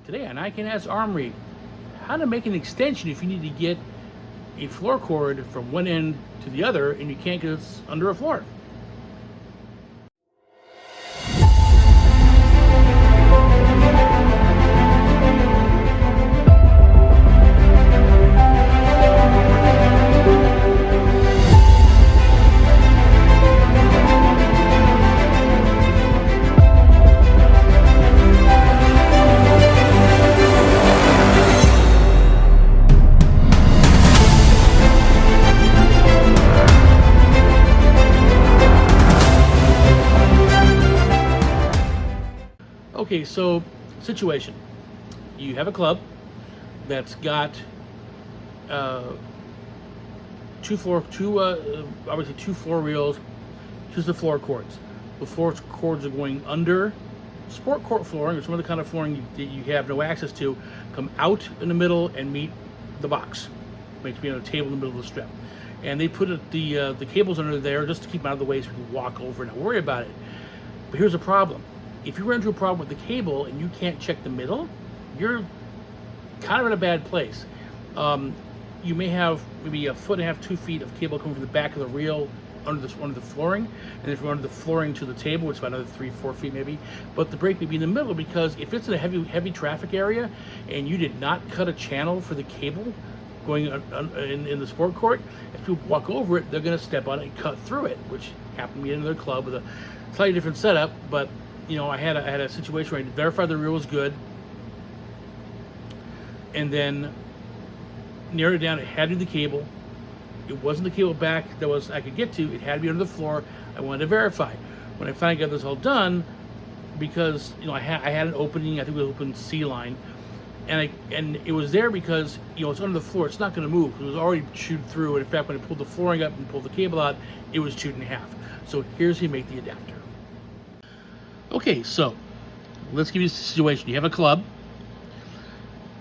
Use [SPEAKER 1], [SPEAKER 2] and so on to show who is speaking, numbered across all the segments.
[SPEAKER 1] Today on Can Haz Armory, how to make an extension if you need to get a floor cord from one end to the other and you can't get it under a floor. Okay, so situation. You have a club that's got two floor reels, just the floor cords. The floor cords are going under sport court flooring, or some other kind of flooring that you have no access to, come out in the middle and meet the box. Makes me on a table in the middle of the strip. And they put the cables under there just to keep them out of the way so we can walk over and not worry about it. But here's the problem. If you run into a problem with the cable and you can't check the middle, you're kind of in a bad place. You may have maybe 1.5 to 2 feet of cable coming from the back of the reel under the flooring, and if you're under the flooring to the table, it's about another 3-4 feet maybe. But the break may be in the middle, because if it's in a heavy traffic area and you did not cut a channel for the cable going in the sport court, if people walk over it, they're going to step on it and cut through it, which happened to me in another club with a slightly different setup. But you know, I had a situation where I verified the reel was good, and then narrowed it down. It had to be the cable. It wasn't the cable back that I could get to. It had to be under the floor. I wanted to verify. When I finally got this all done, because you know I had an opening. I think it was open C line, and it was there because you know it's under the floor. It's not going to move. It was already chewed through. And in fact, when I pulled the flooring up and pulled the cable out, it was chewed in half. So here's how you make the adapter. Okay, so let's give you a situation. You have a club.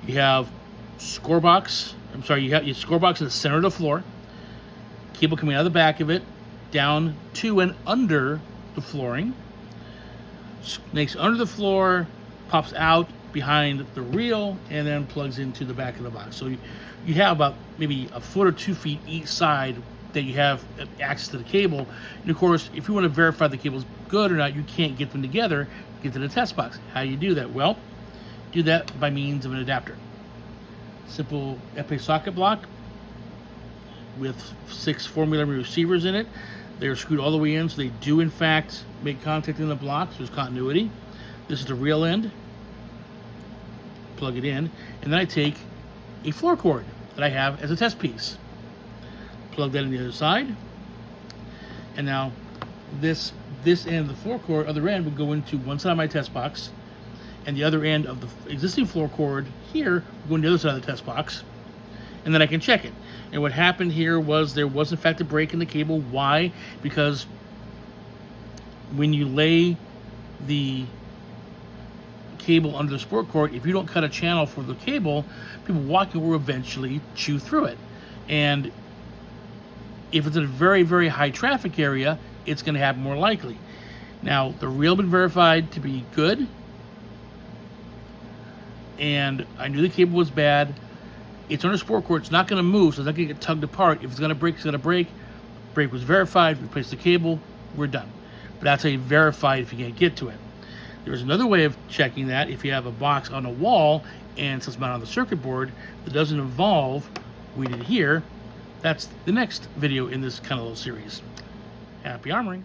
[SPEAKER 1] You have score box. You have your score box in the center of the floor. Cable coming out of the back of it, down to and under the flooring. Snakes under the floor, pops out behind the reel, and then plugs into the back of the box. So you have about maybe 1 foot or 2 feet each side that you have access to the cable. And of course, if you want to verify the cable's good or not, you can't get them together, get to the test box. How do you do that? Well, do that by means of an adapter. Simple FA socket block with 6 4mm receivers in it. They're screwed all the way in, so they do in fact make contact in the block, so there's continuity. This is the real end. Plug it in, and then I take a floor cord that I have as a test piece. Plug that in the other side, and now this end of the floor cord, other end, would go into one side of my test box, and the other end of the existing floor cord here will go into the other side of the test box, and then I can check it. And what happened here was there was in fact a break in the cable. Why? Because when you lay the cable under the sport cord, if you don't cut a channel for the cable, people walking will eventually chew through it. And if it's in a very, very high traffic area, it's going to happen more likely. Now, the reel been verified to be good, and I knew the cable was bad. It's under sport cord. It's not going to move, so it's not going to get tugged apart. If it's going to break, it's going to break. Break was verified. Replace the cable. We're done. But that's how you verify if you can't get to it. There's another way of checking that. If you have a box on a wall and it's mounted on the circuit board that doesn't involve what we did here, that's the next video in this kind of little series. Happy armoring.